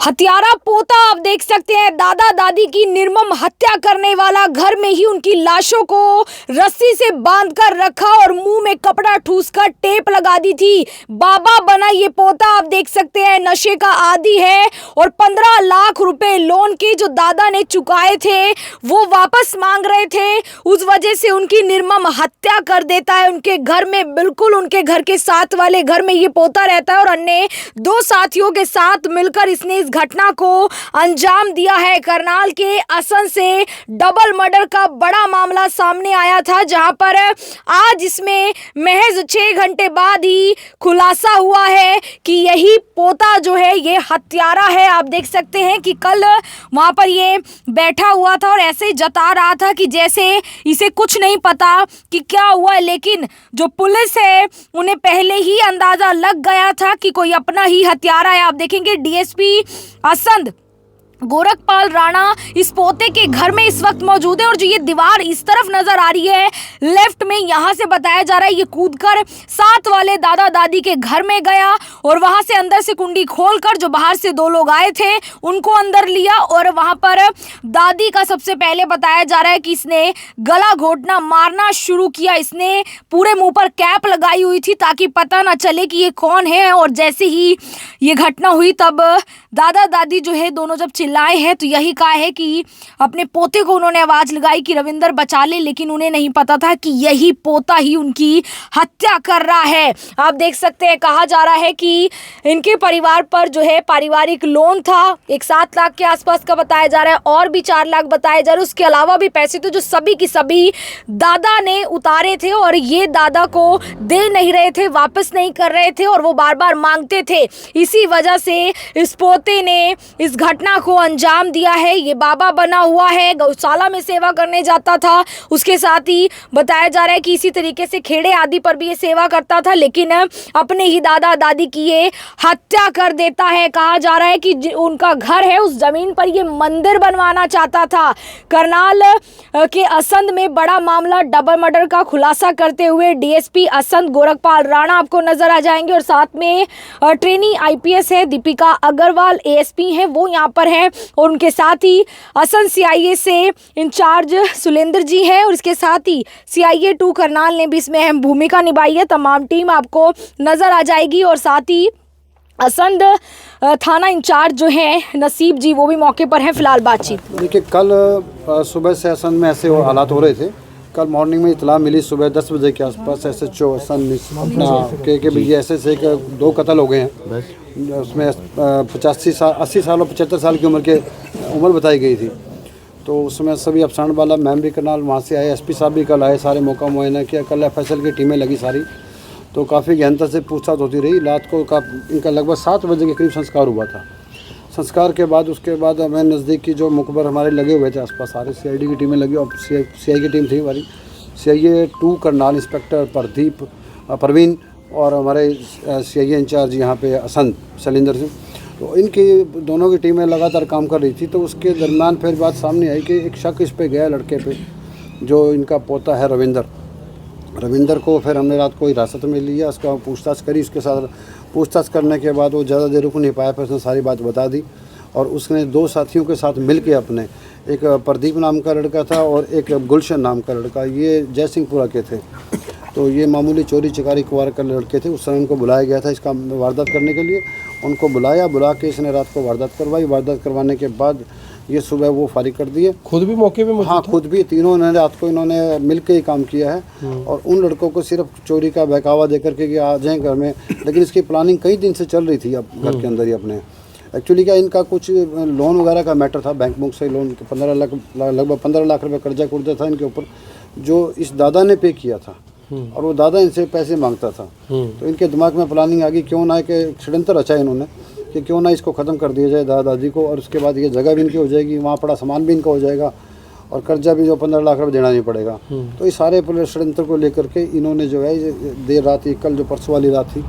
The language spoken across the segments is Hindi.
हत्यारा पोता आप देख सकते हैं, दादा दादी की निर्मम हत्या करने वाला घर में ही उनकी लाशों को रस्सी से बांधकर रखा और मुंह में कपड़ा ठूसकर टेप लगा दी थी। बाबा बना ये पोता आप देख सकते हैं, नशे का आदी है और 15 लाख रुपए लोन के जो दादा ने चुकाए थे वो वापस मांग रहे थे। उस वजह से उनकी निर्मम हत्या कर देता है। उनके घर में, बिल्कुल उनके घर के साथ वाले घर में ये पोता रहता है और अन्य 2 साथियों के साथ मिलकर इसने इस घटना को अंजाम दिया है। करनाल के असम से डबल मर्डर का बड़ा मामला सामने आया था, जहां पर आज इसमें महज 6 घंटे बाद ही खुलासा हुआ है कि यही पोता जो है ये हत्यारा है। आप देख सकते हैं कि कल वहां पर ये बैठा हुआ था और ऐसे ही जता रहा था कि जैसे इसे कुछ नहीं पता कि क्या हुआ, लेकिन जो पुलिस है उन्हें पहले ही अंदाजा लग गया था कि कोई अपना ही हत्यारा है। आप देखेंगे डीएसपी असंध गोरखपाल राणा इस पोते के घर में इस वक्त मौजूद है और जो ये दीवार इस तरफ नजर आ रही है लेफ्ट में, यहाँ से बताया जा रहा है ये कूदकर साथ वाले दादा दादी के घर में गया और वहां से अंदर से कुंडी खोलकर जो बाहर से 2 लोग आए थे उनको अंदर लिया और वहां पर दादी का सबसे पहले बताया जा रहा है कि इसने गला घोटना मारना शुरू किया। इसने पूरे मुंह पर कैप लगाई हुई थी ताकि पता ना चले कि ये कौन है। और जैसे ही ये घटना हुई तब दादा दादी जो है दोनों जब चिल्लाए हैं तो यही कहा है कि अपने पोते को उन्होंने आवाज लगाई कि रविंदर बचा ले, लेकिन उन्हें नहीं पता था कि यही पोता ही उनकी हत्या कर रहा है। आप देख सकते हैं, कहा जा रहा है कि इनके परिवार पर जो है पारिवारिक लोन था, एक 7 लाख के आसपास का बताया जा रहा है और भी 4 लाख बताया जा रहा है। उसके अलावा भी पैसे थे जो सभी की सभी दादा ने उतारे थे और ये दादा को दे नहीं रहे थे, वापस नहीं कर रहे थे और वो बार बार मांगते थे। इसी वजह से इस पोते ने इस घटना को अंजाम दिया है। ये बाबा बना हुआ है, गौशाला में सेवा करने जाता था। उसके साथ ही बताया जा रहा है कि इसी तरीके से खेड़े आदि पर भी ये सेवा करता था, लेकिन अपने ही दादा दादी की ये हत्या कर देता है। कहा जा रहा है कि उनका घर है उस जमीन पर ये मंदिर बनवाना चाहता था। करनाल के असंध में बड़ा मामला डबल मर्डर का खुलासा करते हुए डीएसपी असंध गोरखपाल राणा आपको नजर आ जाएंगे और साथ में ट्रेनी आईपीएस है दीपिका अग्रवाल, एएसपी है वो यहाँ पर है और उनके साथ ही असम सीआईए से इंचार्ज सुलेंद्र जी हैं और इसके साथ ही सीआईए 2 करनाल ने भी इसमें अहम भूमिका निभाई है। तमाम टीम आपको नजर आ जाएगी और साथ ही असंध थाना इंचार्ज जो है नसीब जी वो भी मौके पर हैं। फिलहाल बातचीत देखिए, कल सुबह से असंध में ऐसे हालात हो रहे थे। कल मॉर्निंग में इतला मिली सुबह 10 बजे के आसपास एसएचओ असंध अपना के भी ऐसे से 2 कत्ल हो गए हैं। उसमें 80 साल और 75 साल की उम्र बताई गई थी। तो उसमें सभी अफसान वाला मैम भी करनाल वहाँ से आए, एसपी साहब भी कल आए, सारे मौका मुआयना किया। कल एफएसएल की टीमें लगी सारी, तो काफ़ी गहनता से पूछताछ होती रही। रात को इनका लगभग 7 बजे के करीब संस्कार हुआ था। संस्कार के बाद उसके बाद हमें नज़दीक की जो मुकबर हमारे लगे हुए थे आसपास, सारे सीआईडी की टीमें लगी और सीआई की टीम थी हमारी, सीआईए 2 करनाल इंस्पेक्टर परवीन और हमारे सीआईए इंचार्ज यहाँ पे असंध शैलेंद्र सिंह, तो इनकी दोनों की टीमें लगातार काम कर रही थी। तो उसके दरमियान फिर बात सामने आई कि एक शक इस पे गया लड़के पे, जो इनका पोता है रविंदर को फिर हमने रात को हिरासत में लिया, उसका पूछताछ करी। उसके साथ पूछताछ करने के बाद वो ज़्यादा देर रुक नहीं पाया, फिर उसने सारी बात बता दी और उसने 2 साथियों के साथ मिल के अपने, एक प्रदीप नाम का लड़का था और एक गुलशन नाम का लड़का, ये जयसिंहपुरा के थे। तो ये मामूली चोरी चकारी कुवार के लड़के थे। उस समय उनको बुलाया गया था इसका वारदात करने के लिए। उनको बुला के इसने रात को वारदात करवाई। वारदात करवाने के बाद ये सुबह वो फारिग कर दिए। खुद भी मौके पे मौजूद? हाँ, खुद भी। तीनों ने रात को इन्होंने मिल के ही काम किया है और उन लड़कों को सिर्फ चोरी का बहकावा दे करके कि आ जाएँ घर में, लेकिन इसकी प्लानिंग कई दिन से चल रही थी अब घर के अंदर ही अपने। एक्चुअली क्या इनका कुछ लोन वगैरह का मैटर था, बैंक बुक से लोन 15 लाख लगभग 15 लाख रुपये कर्जा था इनके ऊपर, जो इस दादा ने पे किया था और वो दादा इनसे पैसे मांगता था। तो इनके दिमाग में प्लानिंग आ गई, क्यों ना कि षड्यंत्र रचा इन्होंने कि क्यों ना इसको ख़त्म कर दिया जाए दादा दादी को, और उसके बाद ये जगह भी इनकी हो जाएगी, वहाँ पड़ा सामान भी इनका हो जाएगा और कर्जा भी जो 15 लाख रुपये देना नहीं पड़ेगा। तो इस सारे षड्यंत्र को लेकर के इन्होंने जो है देर रात ही, कल जो परसों वाली रात थी,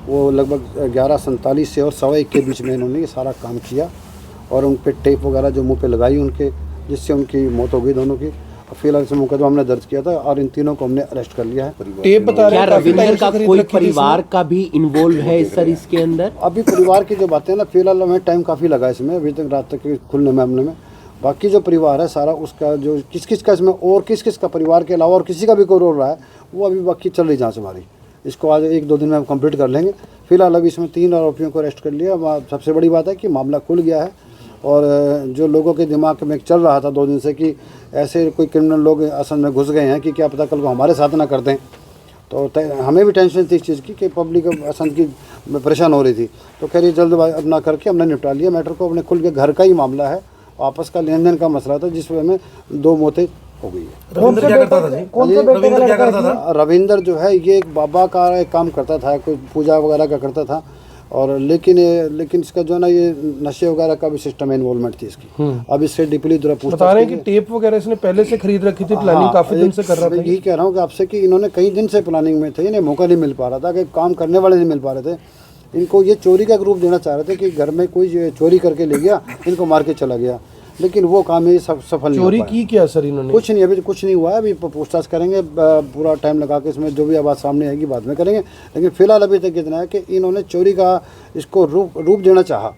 वो लगभग 11:47 से और 1:15 के बीच में इन्होंने ये सारा काम किया और उन पर टेप वगैरह जो मुँह पे लगाई उनके, जिससे उनकी मौत हो गई दोनों की। फिलहाल से मुकदमा हमने दर्ज किया था और इन तीनों को हमने अरेस्ट कर लिया है। टेप बता रहे क्या हैं काफी रविंदर टाइम का से खरीद कोई रखी थी परिवार का भी इन्वॉल्व है सर इसके अंदर? अभी परिवार की जो बातें हैं ना, फिलहाल हमें टाइम काफ़ी लगा इसमें, अभी तक रात तक खुलने मामले में। बाकी जो परिवार है सारा उसका जो किस किस का इसमें और किस किस का परिवार के अलावा और किसी का भी कोई रोल रहा है वो अभी बाकी चल रही जांच हमारी। इसको आज 1-2 दिन में हम कंप्लीट कर लेंगे। फिलहाल अभी इसमें 3 आरोपियों को अरेस्ट कर लिया। सबसे बड़ी बात है कि मामला खुल गया है और जो लोगों के दिमाग में चल रहा था 2 दिन से कि ऐसे कोई क्रिमिनल लोग असल में घुस गए हैं कि क्या पता कल को हमारे साथ ना कर दें, तो हमें भी टेंशन थी इस चीज़ की कि पब्लिक असल की परेशान हो रही थी। तो खैर ये जल्द अपना करके हमने निपटा लिया मैटर को। अपने खुल के घर का ही मामला है, आपस का लेन देन का मसला था जिस वजह में 2 मौतें हो गई है। रविंदर क्या करता था जी? रविंदर क्या करता था? रविंदर जो है ये एक बाबा का एक काम करता था, कोई पूजा वगैरह का करता था और लेकिन इसका जो है ना ये नशे वगैरह का भी सिस्टम इन्वॉल्वमेंट थी इसकी। अब इससे डीपली पूछताछ बता रहे हैं कि टेप वगैरह इसने पहले से खरीद रखी थी, प्लानिंग काफी दिन से कर रहा था। यही कह रहा हूँ कि आपसे कि इन्होंने कई दिन से प्लानिंग में थे, इन्हें मौका नहीं मिल पा रहा था कि काम करने वाले नहीं मिल पा रहे थे। इनको ये चोरी का रूप देना चाह रहे थे कि घर में कोई चोरी करके ले गया, इनको मार के चला गया, लेकिन वो काम ये सफल नहीं चोरी हो पाया। की क्या सर इन्होंने? कुछ नहीं, अभी तो कुछ नहीं हुआ है। अभी पूछताछ करेंगे, पूरा टाइम लगा के इसमें जो भी बात सामने आएगी बाद में करेंगे। लेकिन फिलहाल अभी तक इतना है कि इन्होंने चोरी का इसको रूप देना चाहा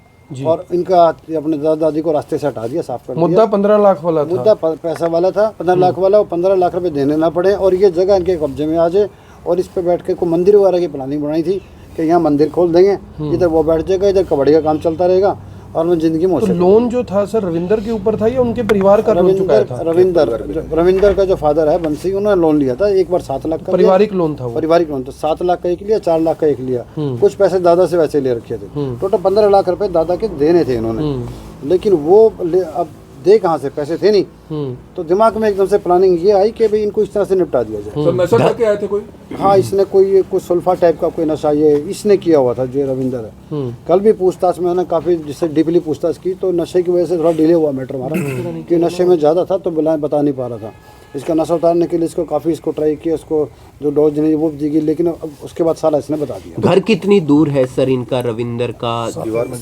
और इनका अपने दादा दादी को रास्ते से हटा दिया, साफ कर दिया। मुद्दा 15 लाख वाला था। मुद्दा पैसा वाला था, 15 लाख वाला, और 15 लाख रुपए देने ना पड़े और ये जगह इनके कब्जे में आ जाए। और इस पे बैठ के कोई मंदिर वगैरह की प्लानिंग बनाई थी कि यहाँ मंदिर खोल देंगे, इधर वो बैठ जाएगा, इधर कबड्डी का काम चलता रहेगा और मैं जिंदगी में। तो लोन जो था सर रविंदर के ऊपर था या उनके परिवार का लोन चुकाया था? रविंदर का जो फादर है बंसी, उन्होंने लोन लिया था एक बार 7 लाख का। पारिवारिक लोन था वो? पारिवारिक लोन, तो 7 लाख का एक लिया, 4 लाख का एक लिया। कुछ पैसे दादा से वैसे ले रखे थे। टोटल 15 लाख रुपए दादा के देने थे इन्होंने, लेकिन वो अब दे कहाँ से, पैसे थे नहीं। तो दिमाग में एकदम से प्लानिंग ये आई कि भाई इनको इस तरह से निपटा दिया जाए। तो नशा करके आए थे कोई? हाँ, इसने कोई सुल्फा टाइप का कोई नशा ये इसने किया हुआ था जो रविंदर है। कल भी पूछताछ में मैंने काफ़ी जिससे डीपली पूछताछ की तो नशे की वजह से थोड़ा डिले हुआ मैटर हमारा कि नशे में ज़्यादा था तो बता नहीं पा रहा था। इसका नशा उतारने के लिए इसको काफ़ी इसको ट्राई किया, इसको जो डोज देनी वो दी गई, लेकिन उसके बाद सारा इसने बता दिया। घर कितनी दूर है सर इनका रविंदर का?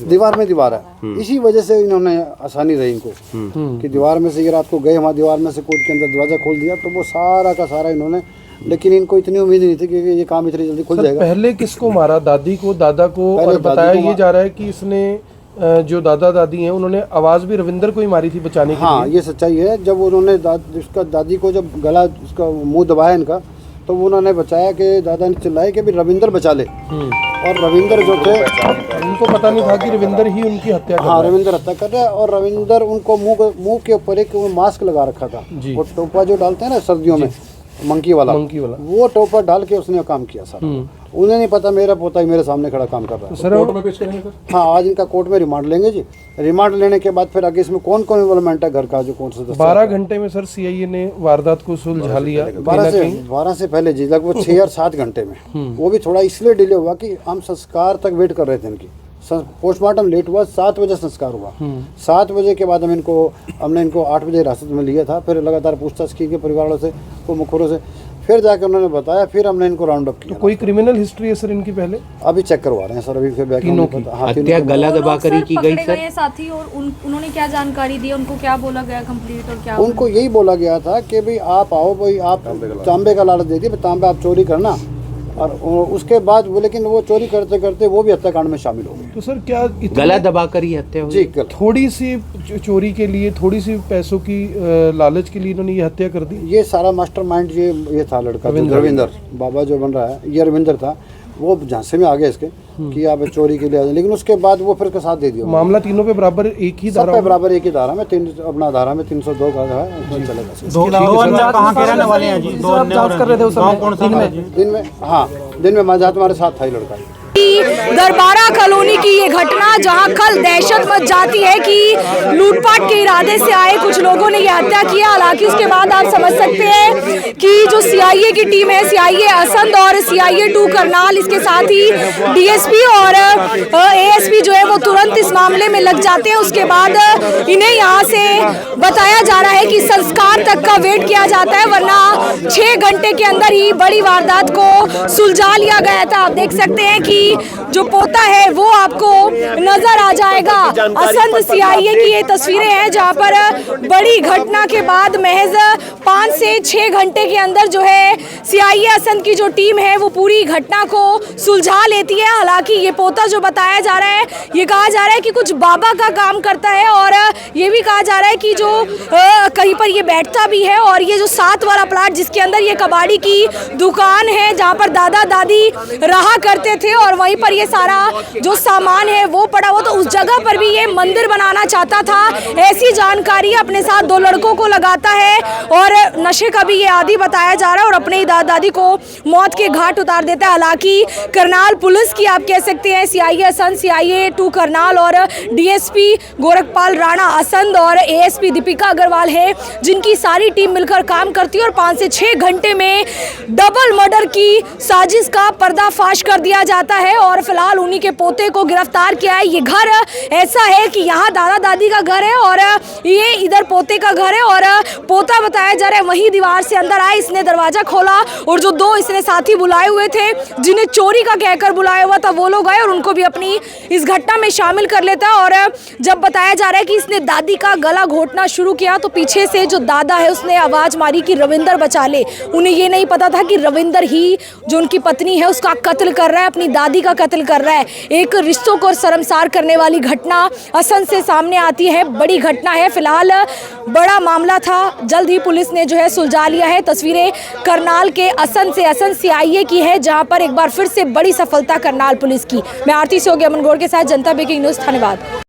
दीवार में दीवार है। इसी वजह से इन्होंने आसानी रही इनको कि दीवार में से ये रात को गए, वहाँ दीवार में से कूद के अंदर दरवाजा खोल दिया, तो वो सारा का सारा इन्होंने। लेकिन इनको इतनी उम्मीद नहीं थी कि ये काम इतनी जल्दी खुल जाएगा। पहले किसको मारा? दादी को, दादा को? और बताया ये जा रहा है कि इसने जो दादा दादी हैं उन्होंने आवाज भी रविंदर को ही मारी थी बचाने के लिए। हाँ, ये सच्चाई है। जब उन्होंने उसका दादी को जब गला उसका मुंह दबाया इनका, तो उन्होंने बचाया कि दादा ने चिल्लाए कि भी रविंदर बचा ले। और रविंदर जो थे उनको पता नहीं था कि रविंदर ही उनकी हत्या कर रहा है। हाँ, रविंदर हत्या कर रहा है। और रविंदर उनको मुंह के ऊपर एक मास्क लगा रखा था, वो टोपा जो डालते हैं ना सर्दियों में, मंकी वाला वो टोपा डाल के उसने काम किया सारा। उन्हें नहीं पता मेरा पोता ही मेरे सामने खड़ा काम कर रहा है। सर कोर्ट में पेश करेंगे सर? हाँ, आज इनका कोर्ट में रिमांड लेंगे जी। रिमांड लेने के बाद फिर आगे इसमें कौन कौन इन्वॉल्वमेंट है घर का, जो कौन सा 12 घंटे में सर सीआईए ने वारदात को सुलझा लिया। 12 से पहले जी, लगभग 6 और 7 घंटे में। वो भी थोड़ा इसलिए डिले हुआ कि हम संस्कार तक वेट कर रहे थे इनकी। पोस्टमार्टम लेट हुआ, 7 बजे संस्कार हुआ। 7 बजे के बाद हमने इनको 8 बजे हिरासत में लिया था। फिर लगातार पूछताछ की गई परिवार वालों से, को मुखरों से, फिर जाकर उन्होंने बताया, फिर हमने इनको राउंड अप किया। तो कोई क्रिमिनल हिस्ट्री है सर इनकी पहले? अभी चेक करवा रहे हैं सर, अभी फिर तीनों की हत्या गला दबा कर ही की गई सर? साथी, और उन्होंने क्या जानकारी दी, उनको क्या बोला गया कंप्लीट, और क्या उनको यही बोला गया था कि भाई आप आओ, भाई आप तांबे का लालच दे दिए, तांबे आप चोरी करना। और उसके बाद वो, लेकिन वो चोरी करते करते वो भी हत्याकांड में शामिल हो गए। तो सर क्या गला दबा कर ही हत्या हुई? जी, थोड़ी सी चोरी के लिए, थोड़ी सी पैसों की लालच के लिए इन्होंने ये हत्या कर दी? ये सारा मास्टरमाइंड ये था लड़का रविंदर बाबा जो बन रहा है, ये रविंदर था। वो झांसे में आ गया इसके कि आप चोरी के लिए आ जाए, लेकिन उसके बाद वो फिर साथ दे दिया। मामला तीनों पे बराबर एक ही धारा, बराबर एक ही धारा में, अपना धारा में 302 का है, दिन में। हाँ, दिन में मजा तुम्हारे साथ था ही लड़का। दरबारा कॉलोनी की ये घटना, जहां कल दहशत मच जाती है कि लूटपाट के इरादे से आए कुछ लोगों ने ये हत्या किया। हालांकि उसके बाद आप समझ सकते हैं कि जो सीआईए की टीम है, सीआईए असंध और सीआईए 2 करनाल, इसके साथ ही डीएसपी और एएसपी जो है वो तुरंत इस मामले में लग जाते हैं। उसके बाद इन्हें यहाँ से बताया जा रहा है कि संस्कार तक का वेट किया जाता है, वरना 6 घंटे के अंदर ही बड़ी वारदात को सुलझा लिया गया था। आप देख सकते हैं कि की जो पोता है वो आपको नजर आ जाएगा। असंध सीआईए की ये तस्वीरें हैं जहां पर बड़ी घटना के बाद महज 5 से 6 घंटे के अंदर जो है सीआईए असंध की जो टीम है वो पूरी घटना को सुलझा लेती है। हालांकि ये पोता जो बताया जा रहा है, ये कहा जा रहा है कि कुछ बाबा का काम करता है और ये भी कहा जा रहा है कि जो कहीं पर ये बैठता भी है। और ये जो 7 वाला प्लाट जिसके अंदर ये कबाड़ी की दुकान है जहां पर दादा दादी रहा करते थे और वहीं पर ये सारा जो सामान है वो पड़ा हुआ, तो उस जगह पर भी ये मंदिर बनाना चाहता था। ऐसी जानकारी अपने साथ 2 लड़कों को लगाता है और नशे का भी ये आदी बताया जा रहा है और अपने ही दादा दादी को मौत के घाट उतार देता है। हालांकि करनाल पुलिस की आप कह सकते हैं सीआईए असंध, सीआईए 2 करनाल और डीएसपी गोरखपाल राणा असंध और एएसपी दीपिका अग्रवाल है जिनकी सारी टीम मिलकर काम करती है और 5 से 6 घंटे में डबल मर्डर की साजिश का पर्दाफाश कर दिया जाता है और फिलहाल उन्हीं के पोते को गिरफ्तार किया है। ये घर ऐसा है कि यहाँ दादा दादी का घर है और ये इधर पोते का घर है और पोता बताया जा रहा है वही दीवार से अंदर आए, इसने दरवाजा खोला और जो 2 इसने साथी बुलाए हुए थे जिन्हें चोरी का कहकर बुलाया हुआ था वो लोग आए और उनको भी अपनी इस घटना में शामिल कर लेता है। और जब बताया जा रहा है कि इसने दादी का गला घोटना शुरू किया तो पीछे से जो दादा है उसने आवाज मारी कि रविंदर बचा ले। उन्हें ये नहीं पता था कि रविंदर ही जो उनकी पत्नी है उसका कत्ल कर रहा है, अपनी दादी का कत्ल कर रहा है। एक रिश्तों को शर्मसार करने वाली घटना असंध से सामने आती है, बड़ी घटना है। फिलहाल बड़ा मामला था, जल्द ही पुलिस ने जो है सुलझा लिया है। तस्वीरें करनाल के असंध से, असंध सीआईए की है जहां पर एक बार फिर से बड़ी सफलता करनाल पुलिस की। मैं आरती सोगी अमन गौड़ के साथ जनता ब्रेकिंग न्यूज़ धन्यवाद।